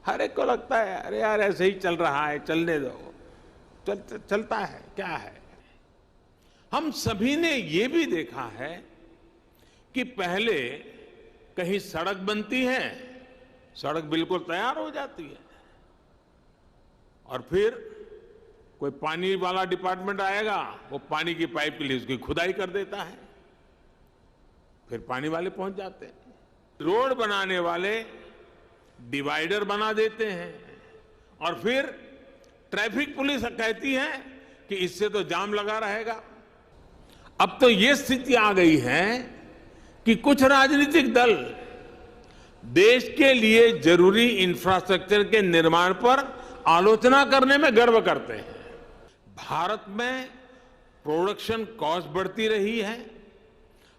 हर एक को लगता है अरे यार ऐसे ही चल रहा है, चलने दो, चलता है, क्या है। हम सभी ने ये भी देखा है कि पहले कहीं सड़क बनती है, सड़क बिल्कुल तैयार हो जाती है, और फिर कोई पानी वाला डिपार्टमेंट आएगा, वो पानी की पाइप के लिए उसकी खुदाई कर देता है, फिर पानी वाले पहुंच जाते हैं। रोड बनाने वाले डिवाइडर बना देते हैं, और फिर ट्रैफिक पुलिस कहती है कि इससे तो जाम लगा रहेगा। अब तो ये स्थिति आ गई है कि कुछ राजनीतिक दल देश के लिए जरूरी इंफ्रास्ट्रक्चर के निर्माण पर आलोचना करने में गर्व करते हैं। भारत में प्रोडक्शन कॉस्ट बढ़ती रही है,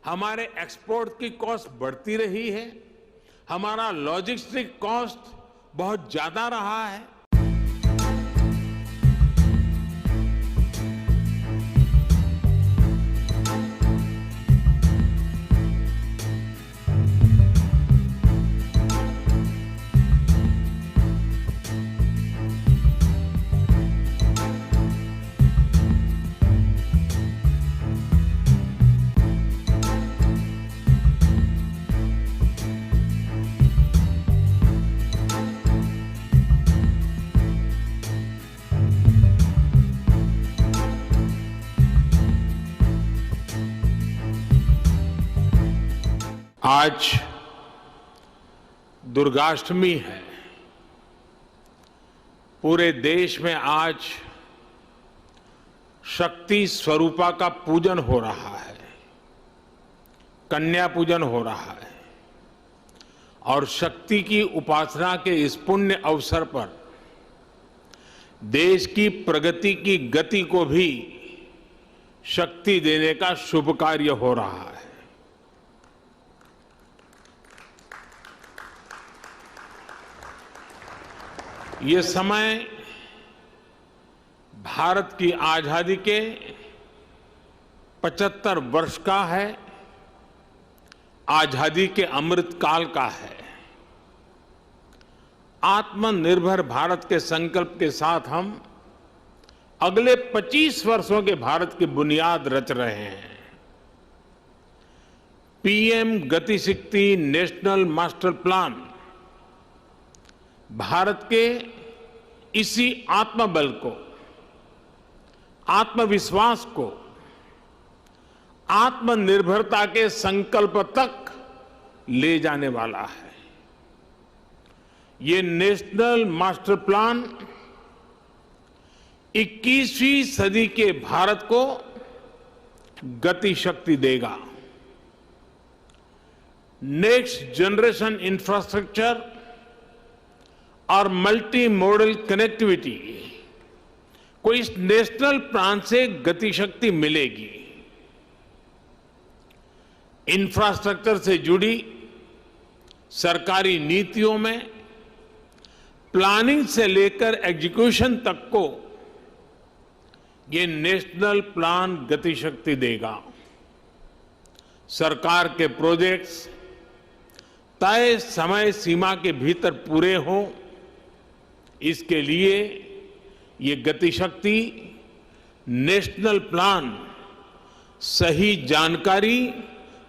हमारे एक्सपोर्ट की कॉस्ट बढ़ती रही है, हमारा लॉजिस्टिक कॉस्ट बहुत ज्यादा रहा है। आज दुर्गाष्टमी है। पूरे देश में आज शक्ति स्वरूपा का पूजन हो रहा है, कन्या पूजन हो रहा है, और शक्ति की उपासना के इस पुण्य अवसर पर देश की प्रगति की गति को भी शक्ति देने का शुभ कार्य हो रहा है। ये समय भारत की आजादी के 75 वर्ष का है, आजादी के अमृत काल का है। आत्मनिर्भर भारत के संकल्प के साथ हम अगले 25 वर्षों के भारत की बुनियाद रच रहे हैं। पीएम गति शक्ति नेशनल मास्टर प्लान भारत के इसी आत्मबल को, आत्मविश्वास को, आत्मनिर्भरता के संकल्प तक ले जाने वाला है। ये नेशनल मास्टर प्लान 21वीं सदी के भारत को गति शक्ति देगा। नेक्स्ट जनरेशन इंफ्रास्ट्रक्चर और मल्टी मॉडल कनेक्टिविटी को इस नेशनल प्लान से गति शक्ति मिलेगी। इंफ्रास्ट्रक्चर से जुड़ी सरकारी नीतियों में प्लानिंग से लेकर एग्जीक्यूशन तक को ये नेशनल प्लान गति शक्ति देगा। सरकार के प्रोजेक्ट्स तय समय सीमा के भीतर पूरे हों, इसके लिए ये गति शक्ति नेशनल प्लान सही जानकारी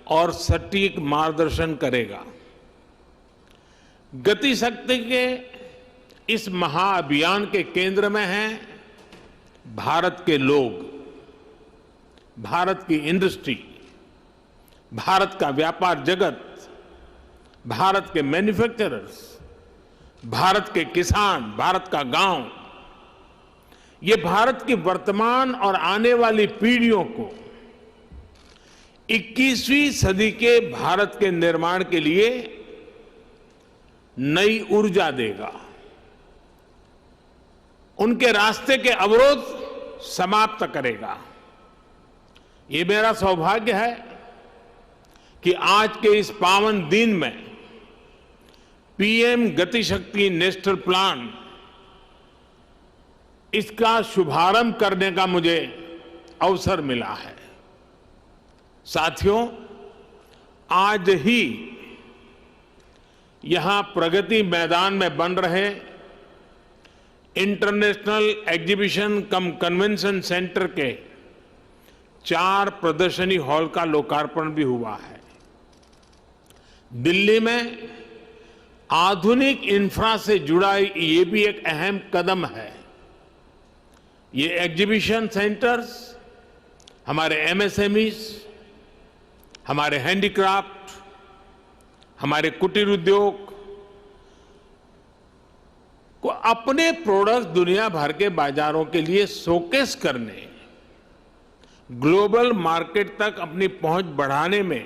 और सटीक मार्गदर्शन करेगा। गति शक्ति के इस महाअभियान के केंद्र में हैं भारत के लोग, भारत की इंडस्ट्री, भारत का व्यापार जगत, भारत के मैन्युफैक्चरर्स, भारत के किसान, भारत का गांव। ये भारत की वर्तमान और आने वाली पीढ़ियों को 21वीं सदी के भारत के निर्माण के लिए नई ऊर्जा देगा। उनके रास्ते के अवरोध समाप्त करेगा। ये मेरा सौभाग्य है कि आज के इस पावन दिन में पीएम गति शक्ति नेशनल प्लान, इसका शुभारंभ करने का मुझे अवसर मिला है। साथियों, आज ही यहां प्रगति मैदान में बन रहे इंटरनेशनल एग्जीबिशन कम कन्वेंशन सेंटर के 4 प्रदर्शनी हॉल का लोकार्पण भी हुआ है। दिल्ली में आधुनिक इंफ्रा से जुड़ा ये भी एक अहम कदम है। ये एग्जीबिशन सेंटर्स हमारे एमएसएमईज, हमारे हैंडीक्राफ्ट, हमारे कुटीर उद्योग को अपने प्रोडक्ट दुनिया भर के बाजारों के लिए शोकेस करने, ग्लोबल मार्केट तक अपनी पहुंच बढ़ाने में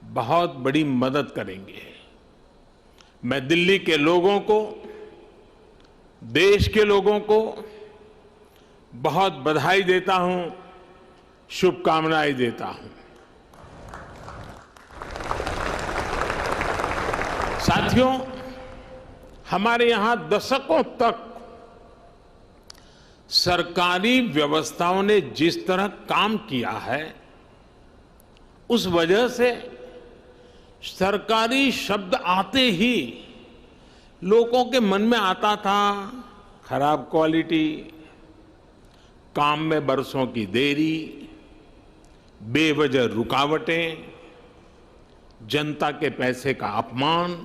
बहुत बड़ी मदद करेंगे। मैं दिल्ली के लोगों को, देश के लोगों को बहुत बधाई देता हूं, शुभकामनाएं देता हूं। साथियों, हमारे यहां दशकों तक सरकारी व्यवस्थाओं ने जिस तरह काम किया है, उस वजह से सरकारी शब्द आते ही लोगों के मन में आता था खराब क्वालिटी, काम में बरसों की देरी, बेवजह रुकावटें, जनता के पैसे का अपमान।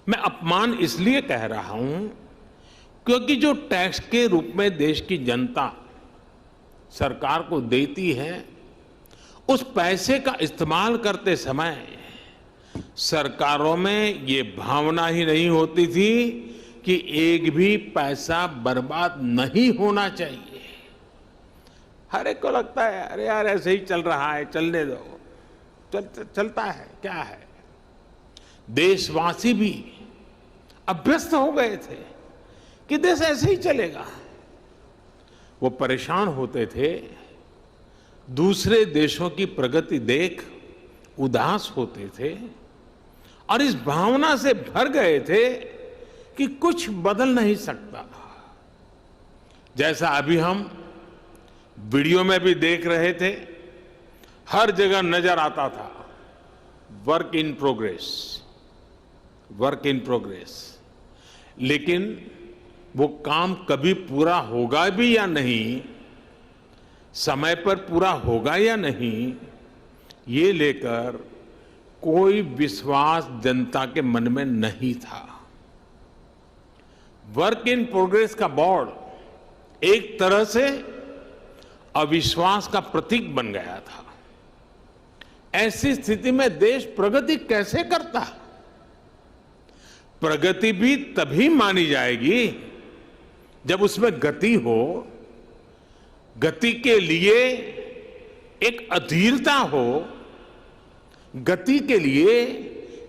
मैं अपमान इसलिए कह रहा हूं क्योंकि जो टैक्स के रूप में देश की जनता सरकार को देती है, उस पैसे का इस्तेमाल करते समय सरकारों में ये भावना ही नहीं होती थी कि एक भी पैसा बर्बाद नहीं होना चाहिए। हर एक को लगता है अरे यार ऐसे ही चल रहा है, चलने दो, चलता है, क्या है। देशवासी भी अभ्यस्त हो गए थे कि देश ऐसे ही चलेगा। वो परेशान होते थे, दूसरे देशों की प्रगति देख उदास होते थे और इस भावना से भर गए थे कि कुछ बदल नहीं सकता। जैसा अभी हम वीडियो में भी देख रहे थे, हर जगह नजर आता था work in progress, work in progress. लेकिन वो काम कभी पूरा होगा भी या नहीं, समय पर पूरा होगा या नहीं, ये लेकर कोई विश्वास जनता के मन में नहीं था। वर्क इन प्रोग्रेस का बोर्ड एक तरह से अविश्वास का प्रतीक बन गया था। ऐसी स्थिति में देश प्रगति कैसे करता? प्रगति भी तभी मानी जाएगी जब उसमें गति हो, गति के लिए एक अधीरता हो, गति के लिए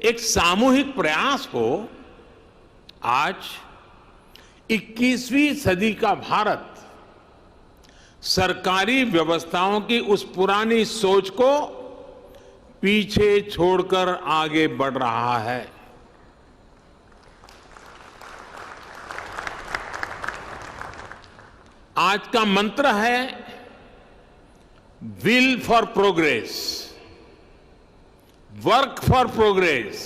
एक सामूहिक प्रयास हो। आज 21वीं सदी का भारत सरकारी व्यवस्थाओं की उस पुरानी सोच को पीछे छोड़कर आगे बढ़ रहा है। आज का मंत्र है will for progress, work for progress,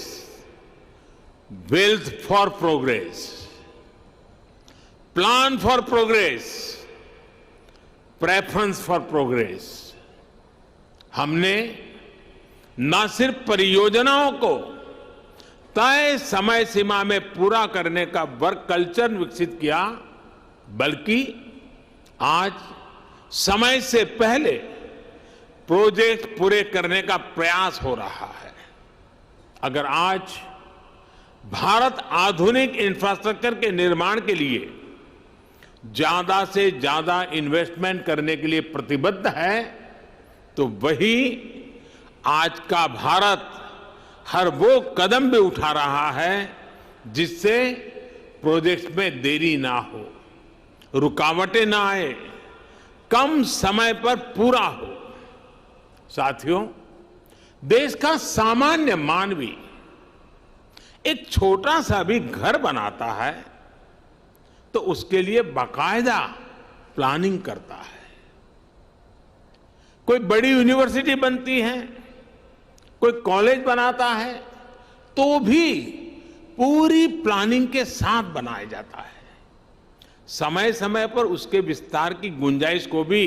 wealth for progress, plan for progress, preference for progress. हमने न सिर्फ परियोजनाओं को तय समय सीमा में पूरा करने का वर्क कल्चर विकसित किया, बल्कि आज समय से पहले प्रोजेक्ट पूरे करने का प्रयास हो रहा है। अगर आज भारत आधुनिक इंफ्रास्ट्रक्चर के निर्माण के लिए ज्यादा से ज्यादा इन्वेस्टमेंट करने के लिए प्रतिबद्ध है, तो वही आज का भारत हर वो कदम भी उठा रहा है जिससे प्रोजेक्ट्स में देरी ना हो, रुकावटें ना आए, कम समय पर पूरा हो। साथियों, देश का सामान्य मानवी एक छोटा सा भी घर बनाता है तो उसके लिए बाकायदा प्लानिंग करता है। कोई बड़ी यूनिवर्सिटी बनती है, कोई कॉलेज बनाता है, तो भी पूरी प्लानिंग के साथ बनाया जाता है। समय समय पर उसके विस्तार की गुंजाइश को भी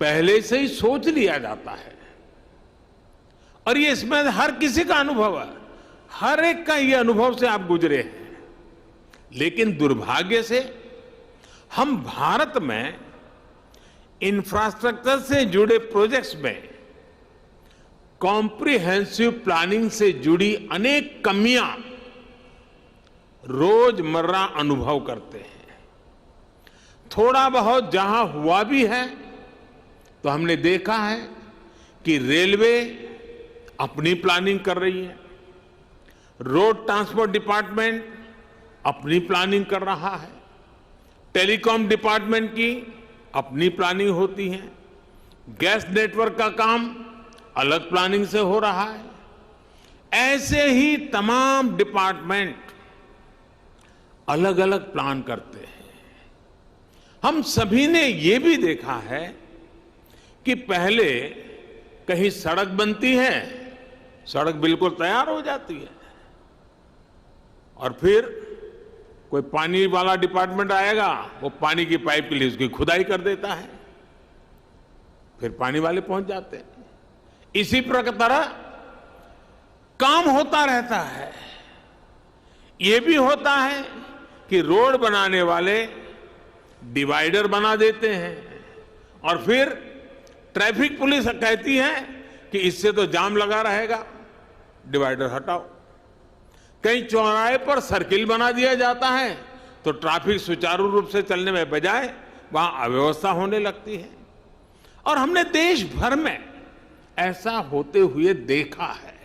पहले से ही सोच लिया जाता है। और ये इसमें हर किसी का अनुभव है, हर एक का ये अनुभव से आप गुजरे हैं। लेकिन दुर्भाग्य से हम भारत में इंफ्रास्ट्रक्चर से जुड़े प्रोजेक्ट्स में कॉम्प्रिहेंसिव प्लानिंग से जुड़ी अनेक कमियां रोजमर्रा अनुभव करते हैं। थोड़ा बहुत जहां हुआ भी है तो हमने देखा है कि रेलवे अपनी प्लानिंग कर रही है, रोड ट्रांसपोर्ट डिपार्टमेंट अपनी प्लानिंग कर रहा है, टेलीकॉम डिपार्टमेंट की अपनी प्लानिंग होती है, गैस नेटवर्क का काम अलग प्लानिंग से हो रहा है। ऐसे ही तमाम डिपार्टमेंट अलग अलग प्लान करते हैं। हम सभी ने ये भी देखा है कि पहले कहीं सड़क बनती है, सड़क बिल्कुल तैयार हो जाती है, और फिर कोई पानी वाला डिपार्टमेंट आएगा, वो पानी की पाइप के लिए उसकी खुदाई कर देता है, फिर पानी वाले पहुंच जाते हैं। इसी तरह काम होता रहता है। ये भी होता है कि रोड बनाने वाले डिवाइडर बना देते हैं और फिर ट्रैफिक पुलिस कहती है कि इससे तो जाम लगा रहेगा, डिवाइडर हटाओ। कहीं चौराहे पर सर्किल बना दिया जाता है तो ट्रैफिक सुचारू रूप से चलने में बजाय वहां अव्यवस्था होने लगती है। और हमने देश भर में ऐसा होते हुए देखा है।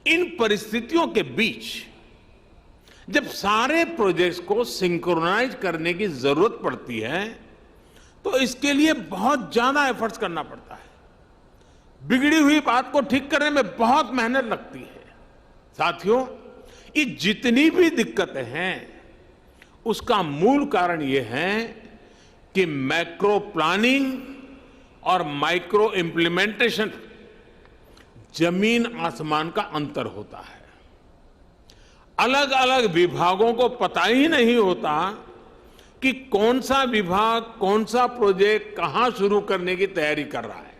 इन परिस्थितियों के बीच जब सारे प्रोजेक्ट्स को सिंक्रोनाइज करने की जरूरत पड़ती है तो इसके लिए बहुत ज्यादा एफर्ट्स करना पड़ता है। बिगड़ी हुई बात को ठीक करने में बहुत मेहनत लगती है। साथियों, ये जितनी भी दिक्कतें हैं उसका मूल कारण ये है कि मैक्रो प्लानिंग और माइक्रो इम्प्लीमेंटेशन जमीन आसमान का अंतर होता है। अलग अलग विभागों को पता ही नहीं होता कि कौन सा विभाग कौन सा प्रोजेक्ट कहां शुरू करने की तैयारी कर रहा है।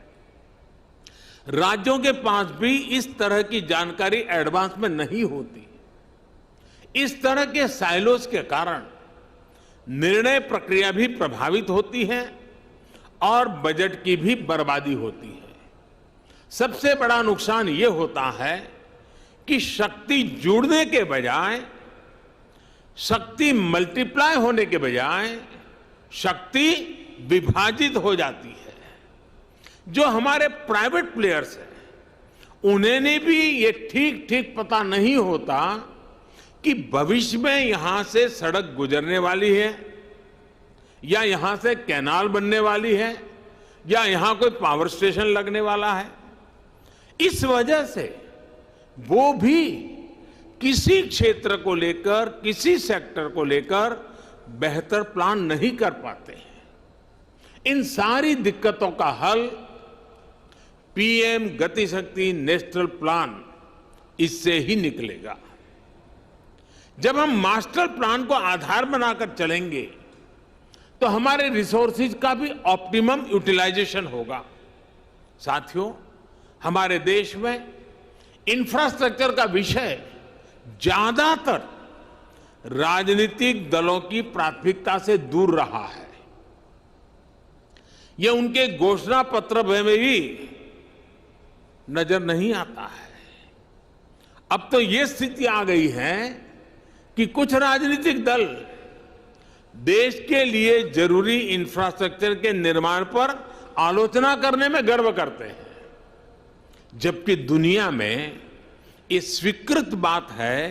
राज्यों के पास भी इस तरह की जानकारी एडवांस में नहीं होती। इस तरह के साइलोस के कारण निर्णय प्रक्रिया भी प्रभावित होती है और बजट की भी बर्बादी होती है। सबसे बड़ा नुकसान यह होता है कि शक्ति जुड़ने के बजाय, शक्ति मल्टीप्लाई होने के बजाय शक्ति विभाजित हो जाती है। जो हमारे प्राइवेट प्लेयर्स हैं उन्हें भी ये ठीक ठीक पता नहीं होता कि भविष्य में यहां से सड़क गुजरने वाली है या यहां से कैनाल बनने वाली है या यहां कोई पावर स्टेशन लगने वाला है। इस वजह से वो भी किसी क्षेत्र को लेकर, किसी सेक्टर को लेकर बेहतर प्लान नहीं कर पाते हैं। इन सारी दिक्कतों का हल पीएम गति शक्ति नेशनल प्लान इससे ही निकलेगा। जब हम मास्टर प्लान को आधार बनाकर चलेंगे तो हमारे रिसोर्सेज का भी ऑप्टिमम यूटिलाइजेशन होगा। साथियों, हमारे देश में इंफ्रास्ट्रक्चर का विषय ज्यादातर राजनीतिक दलों की प्राथमिकता से दूर रहा है। यह उनके घोषणा पत्र में भी नजर नहीं आता है। अब तो यह स्थिति आ गई है कि कुछ राजनीतिक दल देश के लिए जरूरी इंफ्रास्ट्रक्चर के निर्माण पर आलोचना करने में गर्व करते हैं, जबकि दुनिया में ये स्वीकृत बात है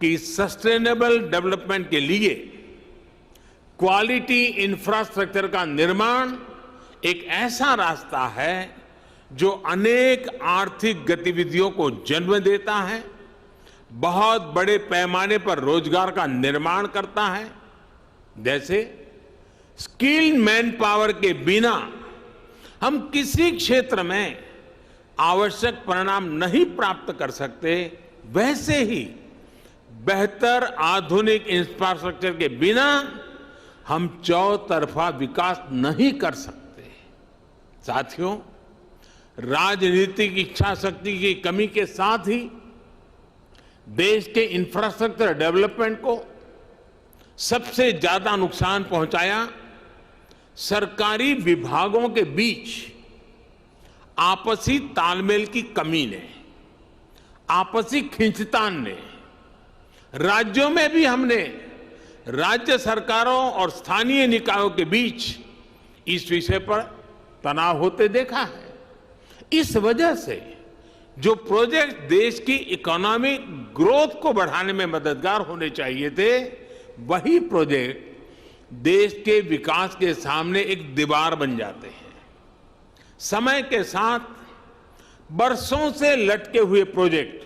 कि सस्टेनेबल डेवलपमेंट के लिए क्वालिटी इंफ्रास्ट्रक्चर का निर्माण एक ऐसा रास्ता है जो अनेक आर्थिक गतिविधियों को जन्म देता है, बहुत बड़े पैमाने पर रोजगार का निर्माण करता है। जैसे स्किल्ड मैन पावर के बिना हम किसी क्षेत्र में आवश्यक परिणाम नहीं प्राप्त कर सकते, वैसे ही बेहतर आधुनिक इंफ्रास्ट्रक्चर के बिना हम चौतरफा विकास नहीं कर सकते। साथियों, राजनीतिक इच्छा शक्ति की कमी के साथ ही देश के इंफ्रास्ट्रक्चर डेवलपमेंट को सबसे ज्यादा नुकसान पहुंचाया सरकारी विभागों के बीच आपसी तालमेल की कमी ने, आपसी खींचतान ने। राज्यों में भी हमने राज्य सरकारों और स्थानीय निकायों के बीच इस विषय पर तनाव होते देखा है। इस वजह से जो प्रोजेक्ट देश की इकोनॉमिक ग्रोथ को बढ़ाने में मददगार होने चाहिए थे, वही प्रोजेक्ट देश के विकास के सामने एक दीवार बन जाते हैं। समय के साथ बरसों से लटके हुए प्रोजेक्ट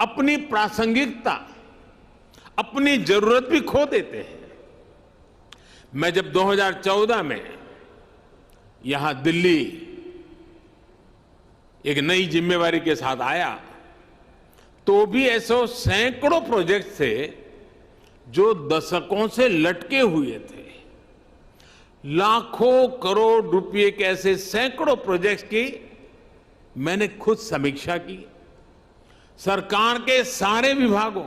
अपनी प्रासंगिकता, अपनी जरूरत भी खो देते हैं। मैं जब 2014 में यहां दिल्ली एक नई जिम्मेवारी के साथ आया, तो भी ऐसे सैकड़ों प्रोजेक्ट थे जो दशकों से लटके हुए थे। लाखों करोड़ रुपए के ऐसे सैकड़ों प्रोजेक्ट्स की मैंने खुद समीक्षा की। सरकार के सारे विभागों,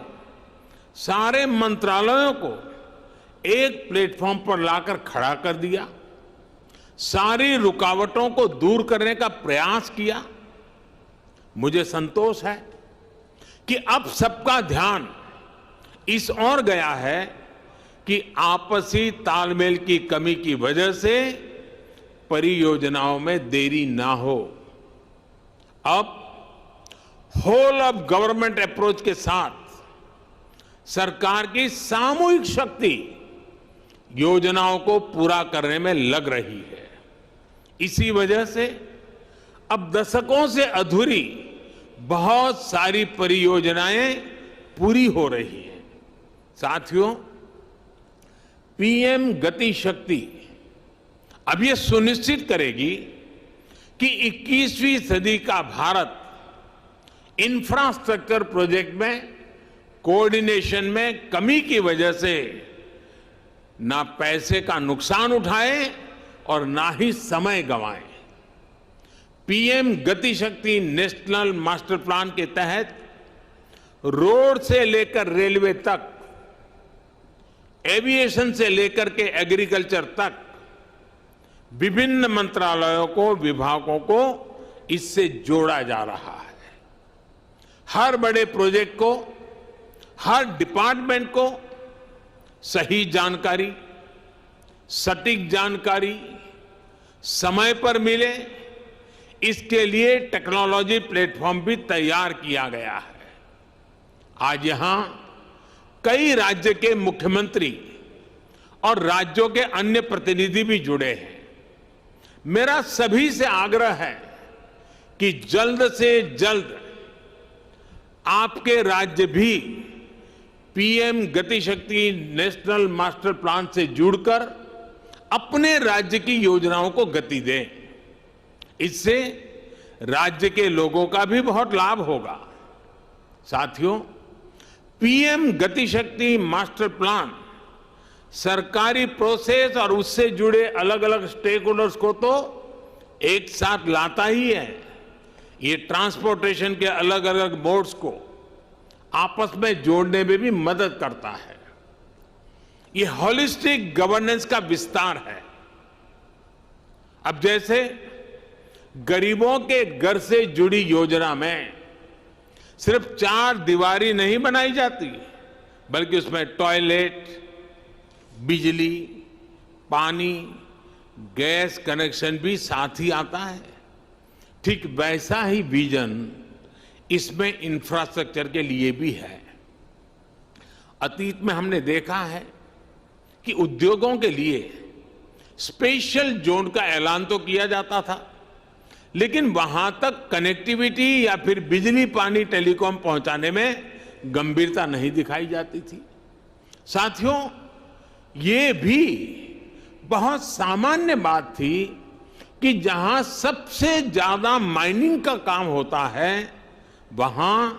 सारे मंत्रालयों को एक प्लेटफॉर्म पर लाकर खड़ा कर दिया, सारी रुकावटों को दूर करने का प्रयास किया। मुझे संतोष है कि अब सबका ध्यान इस ओर गया है कि आपसी तालमेल की कमी की वजह से परियोजनाओं में देरी ना हो। अब होल ऑफ गवर्नमेंट अप्रोच के साथ सरकार की सामूहिक शक्ति योजनाओं को पूरा करने में लग रही है। इसी वजह से अब दशकों से अधूरी बहुत सारी परियोजनाएं पूरी हो रही हैं। साथियों, पीएम गति शक्ति अब ये सुनिश्चित करेगी कि 21वीं सदी का भारत इंफ्रास्ट्रक्चर प्रोजेक्ट में कोऑर्डिनेशन में कमी की वजह से ना पैसे का नुकसान उठाए और ना ही समय गंवाए। पीएम गति शक्ति नेशनल मास्टर प्लान के तहत रोड से लेकर रेलवे तक, एविएशन से लेकर के एग्रीकल्चर तक विभिन्न मंत्रालयों को, विभागों को इससे जोड़ा जा रहा है। हर बड़े प्रोजेक्ट को, हर डिपार्टमेंट को सही जानकारी, सटीक जानकारी समय पर मिले, इसके लिए टेक्नोलॉजी प्लेटफॉर्म भी तैयार किया गया है। आज यहां कई राज्य के मुख्यमंत्री और राज्यों के अन्य प्रतिनिधि भी जुड़े हैं। मेरा सभी से आग्रह है कि जल्द से जल्द आपके राज्य भी पीएम गति शक्ति नेशनल मास्टर प्लान से जुड़कर अपने राज्य की योजनाओं को गति दें। इससे राज्य के लोगों का भी बहुत लाभ होगा। साथियों, पीएम गति शक्ति मास्टर प्लान सरकारी प्रोसेस और उससे जुड़े अलग अलग स्टेक होल्डर्स को तो एक साथ लाता ही है। ये ट्रांसपोर्टेशन के अलग अलग मोड्स को आपस में जोड़ने में भी मदद करता है। ये होलिस्टिक गवर्नेंस का विस्तार है। अब जैसे गरीबों के घर से जुड़ी योजना में सिर्फ 4 दीवारी नहीं बनाई जाती, बल्कि उसमें टॉयलेट, बिजली, पानी, गैस कनेक्शन भी साथ ही आता है। ठीक वैसा ही विजन इसमें इंफ्रास्ट्रक्चर के लिए भी है। अतीत में हमने देखा है कि उद्योगों के लिए स्पेशल जोन का ऐलान तो किया जाता था, लेकिन वहां तक कनेक्टिविटी या फिर बिजली, पानी, टेलीकॉम पहुंचाने में गंभीरता नहीं दिखाई जाती थी। साथियों, ये भी बहुत सामान्य बात थी कि जहां सबसे ज्यादा माइनिंग का काम होता है वहां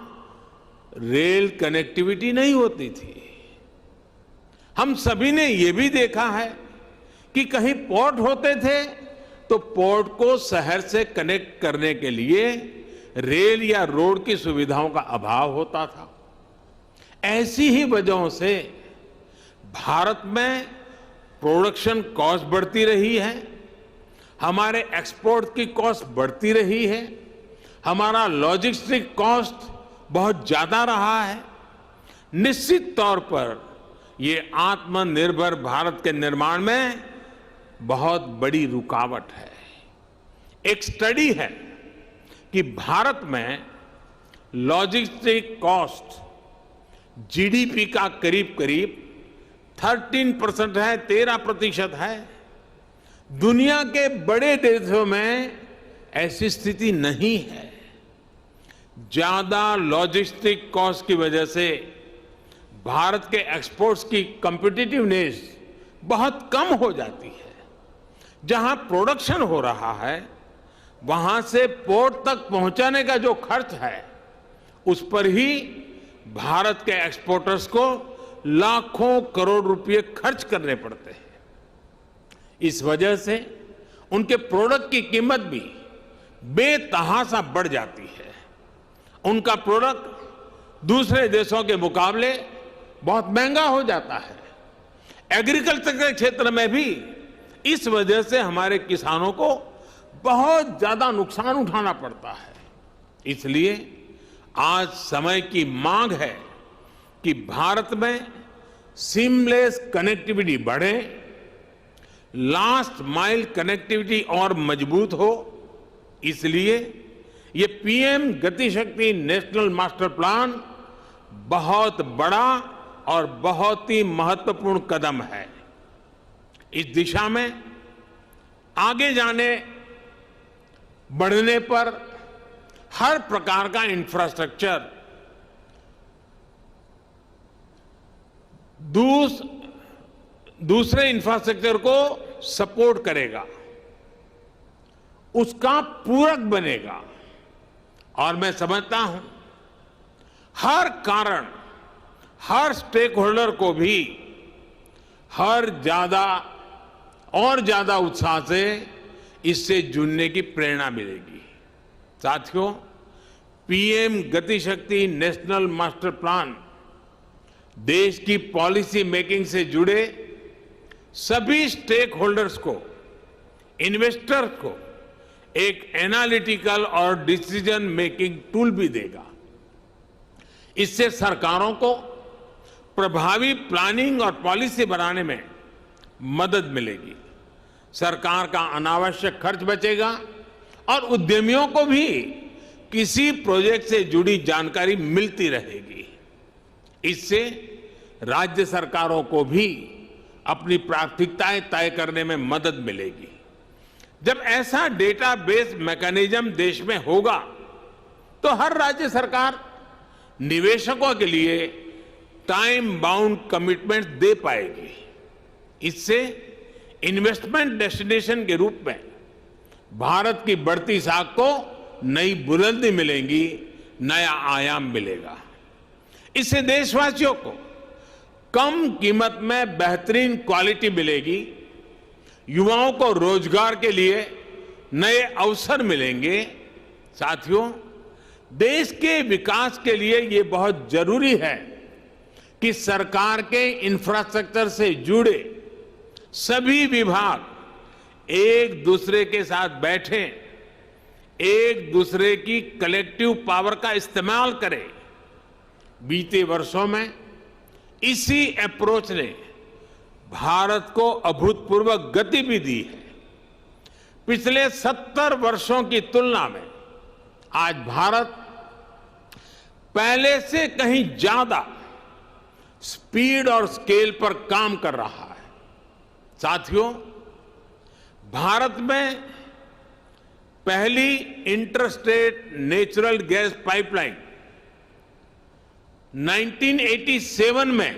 रेल कनेक्टिविटी नहीं होती थी। हम सभी ने यह भी देखा है कि कहीं पोर्ट होते थे तो पोर्ट को शहर से कनेक्ट करने के लिए रेल या रोड की सुविधाओं का अभाव होता था। ऐसी ही वजहों से भारत में प्रोडक्शन कॉस्ट बढ़ती रही है, हमारे एक्सपोर्ट की कॉस्ट बढ़ती रही है, हमारा लॉजिस्टिक कॉस्ट बहुत ज्यादा रहा है। निश्चित तौर पर ये आत्मनिर्भर भारत के निर्माण में बहुत बड़ी रुकावट है। एक स्टडी है कि भारत में लॉजिस्टिक कॉस्ट जीडीपी का करीब करीब 13% है, 13% है। दुनिया के बड़े देशों में ऐसी स्थिति नहीं है। ज्यादा लॉजिस्टिक कॉस्ट की वजह से भारत के एक्सपोर्ट्स की कॉम्पिटिटिवनेस बहुत कम हो जाती है। जहां प्रोडक्शन हो रहा है वहां से पोर्ट तक पहुंचाने का जो खर्च है उस पर ही भारत के एक्सपोर्टर्स को लाखों करोड़ रुपए खर्च करने पड़ते हैं। इस वजह से उनके प्रोडक्ट की कीमत भी बेतहाशा बढ़ जाती है। उनका प्रोडक्ट दूसरे देशों के मुकाबले बहुत महंगा हो जाता है। एग्रीकल्चर के क्षेत्र में भी इस वजह से हमारे किसानों को बहुत ज्यादा नुकसान उठाना पड़ता है। इसलिए आज समय की मांग है कि भारत में सीमलेस कनेक्टिविटी बढ़े, लास्ट माइल कनेक्टिविटी और मजबूत हो। इसलिए ये पीएम गति शक्ति नेशनल मास्टर प्लान बहुत बड़ा और बहुत ही महत्वपूर्ण कदम है। इस दिशा में आगे जाने बढ़ने पर हर प्रकार का इंफ्रास्ट्रक्चर दूसरे इंफ्रास्ट्रक्चर को सपोर्ट करेगा, उसका पूरक बनेगा। और मैं समझता हूं हर कारण, हर स्टेक होल्डर को भी ज्यादा उत्साह से इससे जुड़ने की प्रेरणा मिलेगी। साथियों, पीएम गति शक्ति नेशनल मास्टर प्लान देश की पॉलिसी मेकिंग से जुड़े सभी स्टेक होल्डर्स को, इन्वेस्टर्स को एक एनालिटिकल और डिसीजन मेकिंग टूल भी देगा। इससे सरकारों को प्रभावी प्लानिंग और पॉलिसी बनाने में मदद मिलेगी। सरकार का अनावश्यक खर्च बचेगा और उद्यमियों को भी किसी प्रोजेक्ट से जुड़ी जानकारी मिलती रहेगी। इससे राज्य सरकारों को भी अपनी प्राथमिकताएं तय करने में मदद मिलेगी। जब ऐसा डेटाबेस मैकेनिज्म देश में होगा तो हर राज्य सरकार निवेशकों के लिए टाइम बाउंड कमिटमेंट दे पाएगी। इससे इन्वेस्टमेंट डेस्टिनेशन के रूप में भारत की बढ़ती साख को नई बुलंदी मिलेगी, नया आयाम मिलेगा। इससे देशवासियों को कम कीमत में बेहतरीन क्वालिटी मिलेगी, युवाओं को रोजगार के लिए नए अवसर मिलेंगे। साथियों, देश के विकास के लिए ये बहुत जरूरी है कि सरकार के इंफ्रास्ट्रक्चर से जुड़े सभी विभाग एक दूसरे के साथ बैठें, एक दूसरे की कलेक्टिव पावर का इस्तेमाल करें। बीते वर्षों में इसी अप्रोच ने भारत को अभूतपूर्व गति भी दी है। पिछले 70 वर्षों की तुलना में आज भारत पहले से कहीं ज्यादा स्पीड और स्केल पर काम कर रहा है। साथियों, भारत में पहली इंटरस्टेट नेचुरल गैस पाइपलाइन 1987 में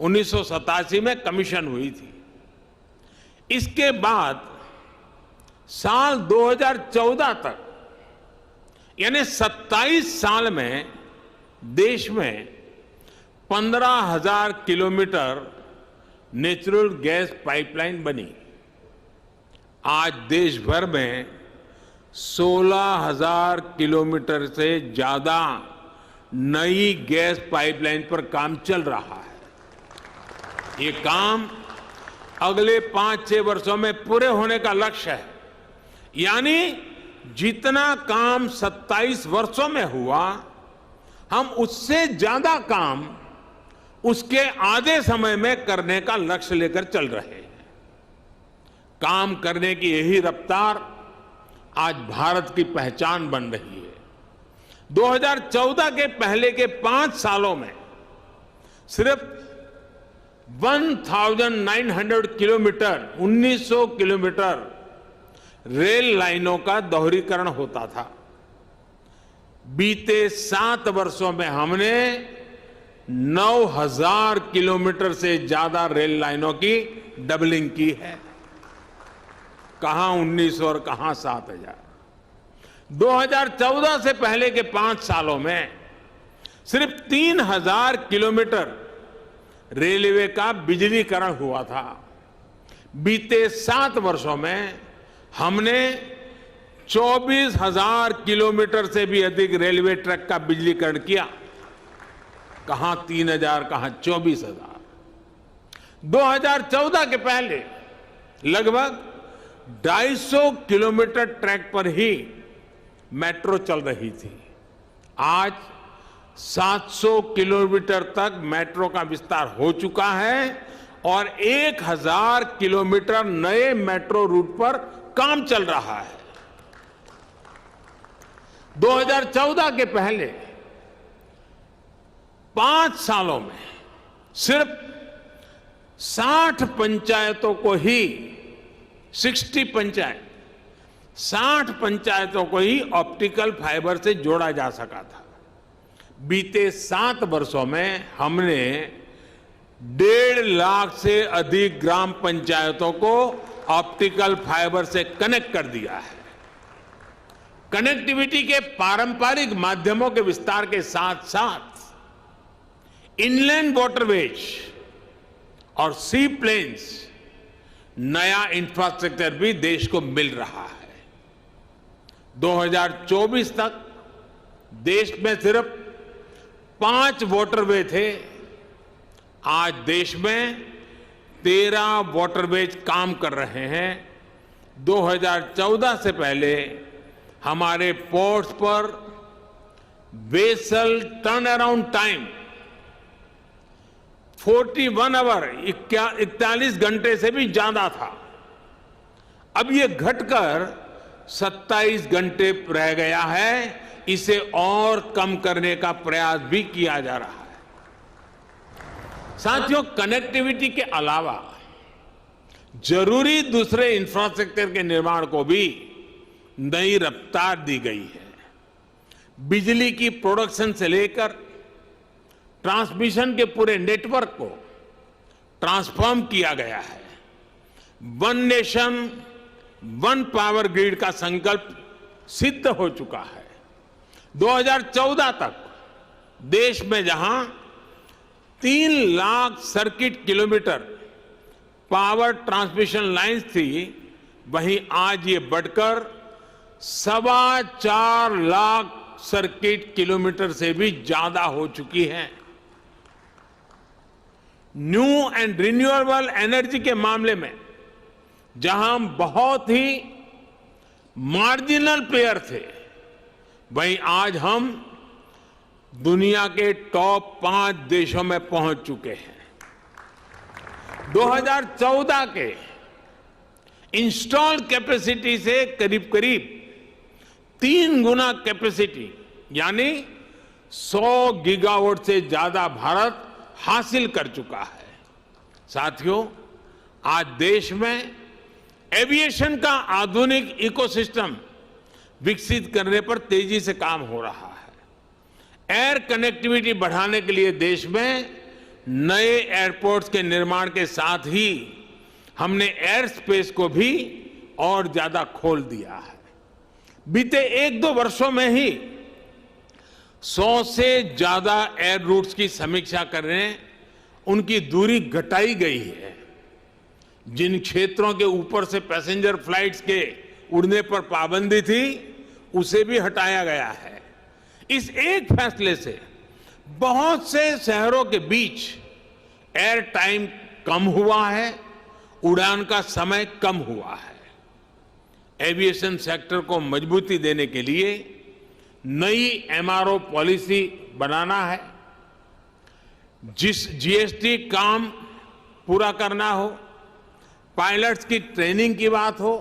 1987 में कमीशन हुई थी। इसके बाद साल 2014 तक यानी 27 साल में देश में 15,000 किलोमीटर नेचुरल गैस पाइपलाइन बनी। आज देश भर में 16,000 किलोमीटर से ज्यादा नई गैस पाइपलाइन पर काम चल रहा है। ये काम अगले 5-6 वर्षों में पूरे होने का लक्ष्य है। यानी जितना काम 27 वर्षों में हुआ, हम उससे ज्यादा काम उसके आधे समय में करने का लक्ष्य लेकर चल रहे हैं। काम करने की यही रफ्तार आज भारत की पहचान बन रही है। 2014 के पहले के 5 सालों में सिर्फ 1900 किलोमीटर 1900 किलोमीटर रेल लाइनों का दोहरीकरण होता था। बीते 7 वर्षों में हमने 9,000 किलोमीटर से ज्यादा रेल लाइनों की डबलिंग की है। कहां 1900 और कहां 7,000। 2014 से पहले के 5 सालों में सिर्फ 3,000 किलोमीटर रेलवे का बिजलीकरण हुआ था। बीते 7 वर्षों में हमने 24,000 किलोमीटर से भी अधिक रेलवे ट्रैक का बिजलीकरण किया। कहां 3,000, कहां 24,000। 2014 के पहले लगभग 250 किलोमीटर ट्रैक पर ही मेट्रो चल रही थी। आज 700 किलोमीटर तक मेट्रो का विस्तार हो चुका है और 1,000 किलोमीटर नए मेट्रो रूट पर काम चल रहा है। 2014 के पहले 5 सालों में सिर्फ 60 पंचायतों को ही 60 पंचायतों को ही ऑप्टिकल फाइबर से जोड़ा जा सका था। बीते 7 वर्षों में हमने 1.5 लाख से अधिक ग्राम पंचायतों को ऑप्टिकल फाइबर से कनेक्ट कर दिया है। कनेक्टिविटी के पारंपरिक माध्यमों के विस्तार के साथ साथ इनलैंड वाटरवेज और सी प्लेन्स नया इंफ्रास्ट्रक्चर भी देश को मिल रहा है। 2024 तक देश में सिर्फ 5 वाटरवे थे। आज देश में 13 वाटरवेज काम कर रहे हैं। 2014 से पहले हमारे पोर्ट्स पर vessel turnaround time 41 hour 41 घंटे से भी ज्यादा था। अब ये घटकर 27 घंटे रह गया है। इसे और कम करने का प्रयास भी किया जा रहा है। साथियों, कनेक्टिविटी के अलावा जरूरी दूसरे इंफ्रास्ट्रक्चर के निर्माण को भी नई रफ्तार दी गई है। बिजली की प्रोडक्शन से लेकर ट्रांसमिशन के पूरे नेटवर्क को ट्रांसफॉर्म किया गया है। One nation one power grid का संकल्प सिद्ध हो चुका है। 2014 तक देश में जहां 3 lakh circuit kilometre power transmission lines थी, वहीं आज ये बढ़कर 4.25 लाख सर्किट किलोमीटर से भी ज्यादा हो चुकी है। न्यू एंड रिन्यूएबल एनर्जी के मामले में जहां बहुत ही मार्जिनल प्लेयर थे, वहीं आज हम दुनिया के टॉप 5 देशों में पहुंच चुके हैं। 2014 के इंस्टॉल कैपेसिटी से करीब करीब 3 गुना कैपेसिटी यानी 100 गीगावाट से ज्यादा भारत हासिल कर चुका है। साथियों, आज देश में एविएशन का आधुनिक इकोसिस्टम विकसित करने पर तेजी से काम हो रहा है। एयर कनेक्टिविटी बढ़ाने के लिए देश में नए एयरपोर्ट्स के निर्माण के साथ ही हमने एयर स्पेस को भी और ज्यादा खोल दिया है। बीते 1-2 वर्षों में ही 100 से ज्यादा एयर रूट्स की समीक्षा करने उनकी दूरी घटाई गई है। जिन क्षेत्रों के ऊपर से पैसेंजर फ्लाइट्स के उड़ने पर पाबंदी थी उसे भी हटाया गया है। इस एक फैसले से बहुत से शहरों के बीच एयर टाइम कम हुआ है, उड़ान का समय कम हुआ है। एविएशन सेक्टर को मजबूती देने के लिए नई एमआरओ पॉलिसी बनाना है। जिस जीएसटी काम पूरा करना हो, पायलट्स की ट्रेनिंग की बात हो,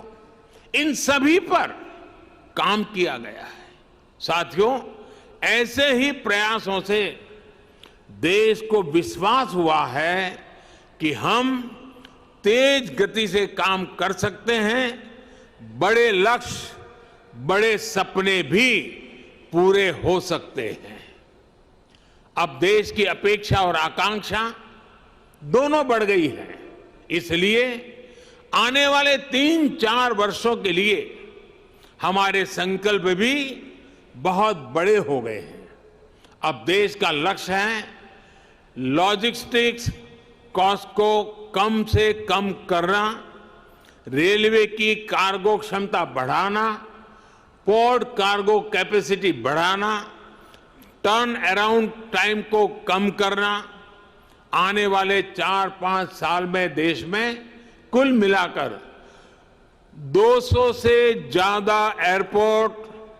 इन सभी पर काम किया गया है। साथियों, ऐसे ही प्रयासों से देश को विश्वास हुआ है कि हम तेज गति से काम कर सकते हैं, बड़े लक्ष्य, बड़े सपने भी पूरे हो सकते हैं। अब देश की अपेक्षा और आकांक्षा दोनों बढ़ गई है। इसलिए आने वाले 3-4 वर्षों के लिए हमारे संकल्प भी बहुत बड़े हो गए हैं। अब देश का लक्ष्य है लॉजिस्टिक्स कॉस्ट को कम से कम करना, रेलवे की कार्गो क्षमता बढ़ाना, पोर्ट कार्गो कैपेसिटी बढ़ाना, टर्न अराउंड टाइम को कम करना। आने वाले 4-5 साल में देश में कुल मिलाकर 200 से ज्यादा एयरपोर्ट,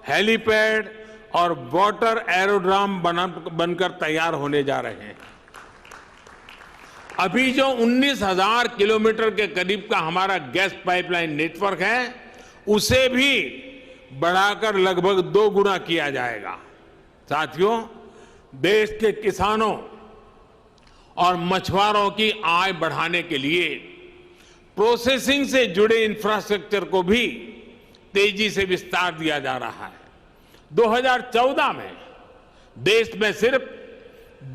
हेलीपैड और वाटर एरोड्रम बनकर तैयार होने जा रहे हैं। अभी जो 19,000 किलोमीटर के करीब का हमारा गैस पाइपलाइन नेटवर्क है, उसे भी बढ़ाकर लगभग 2 गुना किया जाएगा। साथियों, देश के किसानों और मछुआरों की आय बढ़ाने के लिए प्रोसेसिंग से जुड़े इंफ्रास्ट्रक्चर को भी तेजी से विस्तार दिया जा रहा है। 2014 में देश में सिर्फ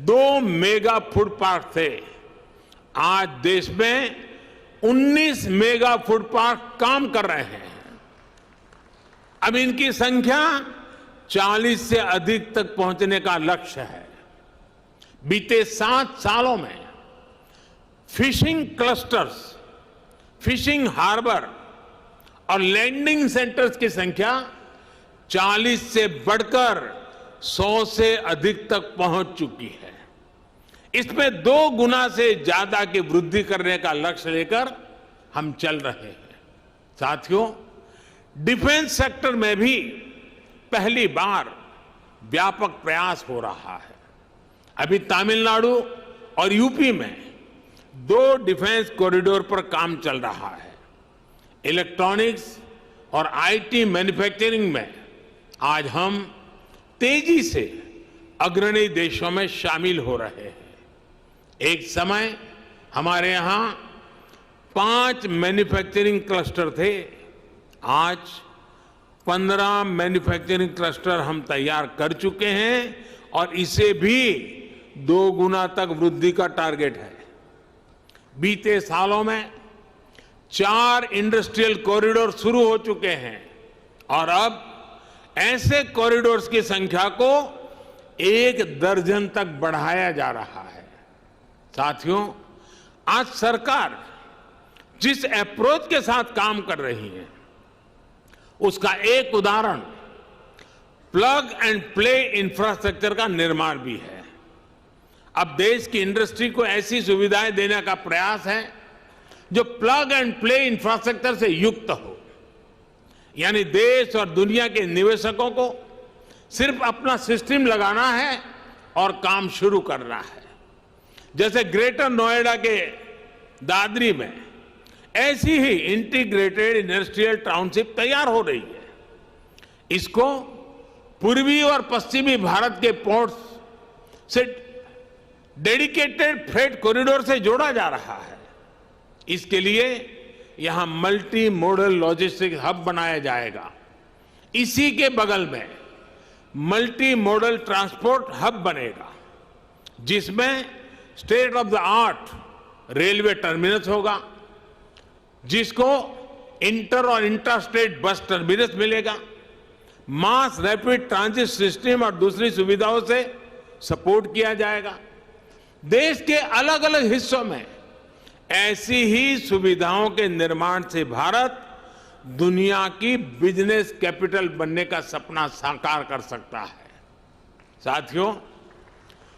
2 मेगा फूड पार्क थे। आज देश में 19 मेगा फूड पार्क काम कर रहे हैं। अब इनकी संख्या 40 से अधिक तक पहुंचने का लक्ष्य है। बीते 7 सालों में फिशिंग क्लस्टर्स, फिशिंग हार्बर और लैंडिंग सेंटर्स की संख्या 40 से बढ़कर 100 से अधिक तक पहुंच चुकी है। इसमें 2 गुना से ज्यादा की वृद्धि करने का लक्ष्य लेकर हम चल रहे हैं। साथियों, डिफेंस सेक्टर में भी पहली बार व्यापक प्रयास हो रहा है। अभी तमिलनाडु और यूपी में 2 डिफेंस कॉरिडोर पर काम चल रहा है। इलेक्ट्रॉनिक्स और आईटी मैन्युफैक्चरिंग में आज हम तेजी से अग्रणी देशों में शामिल हो रहे हैं। एक समय हमारे यहां 5 मैन्युफैक्चरिंग क्लस्टर थे। आज 15 मैन्युफैक्चरिंग क्लस्टर हम तैयार कर चुके हैं और इसे भी 2 गुना तक वृद्धि का टारगेट है। बीते सालों में 4 इंडस्ट्रियल कॉरिडोर शुरू हो चुके हैं और अब ऐसे कॉरिडोर्स की संख्या को 1 दर्जन तक बढ़ाया जा रहा है। साथियों, आज सरकार जिस अप्रोच के साथ काम कर रही है, उसका एक उदाहरण प्लग एंड प्ले इंफ्रास्ट्रक्चर का निर्माण भी है। अब देश की इंडस्ट्री को ऐसी सुविधाएं देने का प्रयास है जो प्लग एंड प्ले इंफ्रास्ट्रक्चर से युक्त हो। यानी देश और दुनिया के निवेशकों को सिर्फ अपना सिस्टम लगाना है और काम शुरू करना है। जैसे ग्रेटर नोएडा के दादरी में ऐसी ही इंटीग्रेटेड इंडस्ट्रियल टाउनशिप तैयार हो रही है। इसको पूर्वी और पश्चिमी भारत के पोर्ट्स से डेडिकेटेड फ्रेट कॉरिडोर से जोड़ा जा रहा है। इसके लिए यहां मल्टी मॉडल लॉजिस्टिक्स हब बनाया जाएगा। इसी के बगल में मल्टी मॉडल ट्रांसपोर्ट हब बनेगा, जिसमें state of the art railway terminus होगा, जिसको इंटर और इंट्रास्टेट बस टर्मिनस मिलेगा, मास रैपिड ट्रांजिट सिस्टम और दूसरी सुविधाओं से सपोर्ट किया जाएगा। देश के अलग अलग हिस्सों में ऐसी ही सुविधाओं के निर्माण से भारत दुनिया की बिजनेस कैपिटल बनने का सपना साकार कर सकता है। साथियों,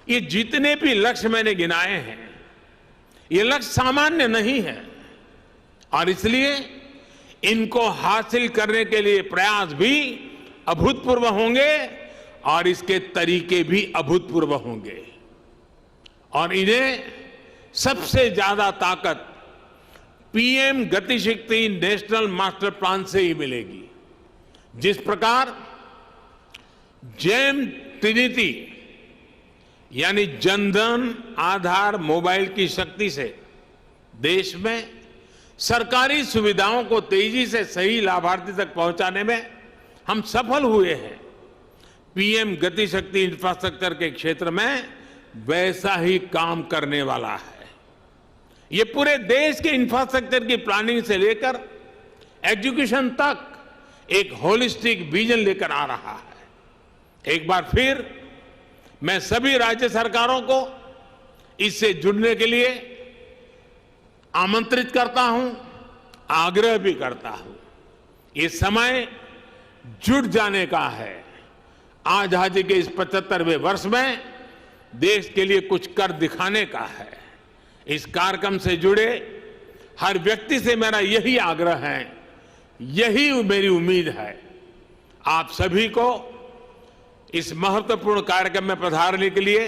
ये जितने भी लक्ष्य मैंने गिनाए हैं, ये लक्ष्य सामान्य नहीं है और इसलिए इनको हासिल करने के लिए प्रयास भी अभूतपूर्व होंगे और इसके तरीके भी अभूतपूर्व होंगे और इन्हें सबसे ज्यादा ताकत PM GatiShakti national master plan से ही मिलेगी। जिस प्रकार जेम ट्रिनिटी यानी जनधन आधार मोबाइल की शक्ति से देश में सरकारी सुविधाओं को तेजी से सही लाभार्थी तक पहुंचाने में हम सफल हुए हैं, पीएम गतिशक्ति इंफ्रास्ट्रक्चर के क्षेत्र में वैसा ही काम करने वाला है। ये पूरे देश के इंफ्रास्ट्रक्चर की प्लानिंग से लेकर एजुकेशन तक एक होलिस्टिक विजन लेकर आ रहा है। एक बार फिर मैं सभी राज्य सरकारों को इससे जुड़ने के लिए आमंत्रित करता हूं, आग्रह भी करता हूं। ये समय जुट जाने का है। आजादी के इस 75वें वर्ष में देश के लिए कुछ कर दिखाने का है। इस कार्यक्रम से जुड़े हर व्यक्ति से मेरा यही आग्रह है, यही मेरी उम्मीद है। आप सभी को इस महत्वपूर्ण कार्यक्रम में पधारने के लिए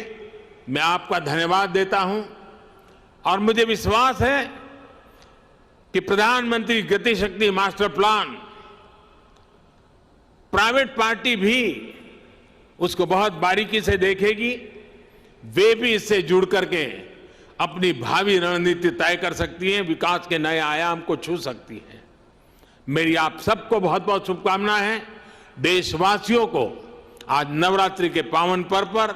मैं आपका धन्यवाद देता हूं और मुझे विश्वास है कि प्रधानमंत्री GatiShakti master plan private party भी उसको बहुत बारीकी से देखेगी। वे भी इससे जुड़ करके अपनी भावी रणनीति तय कर सकती हैं, विकास के नए आयाम को छू सकती हैं। मेरी आप सबको बहुत बहुत शुभकामनाएं हैं। देशवासियों को आज नवरात्रि के पावन पर्व पर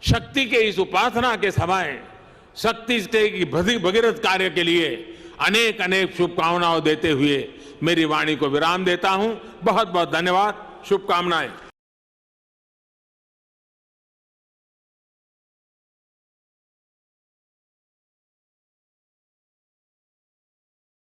शक्ति के इस उपासना के समय शक्ति के भगीरथ कार्य के लिए अनेक अनेक शुभकामनाओं देते हुए मेरी वाणी को विराम देता हूं। बहुत बहुत धन्यवाद, शुभकामनाएं।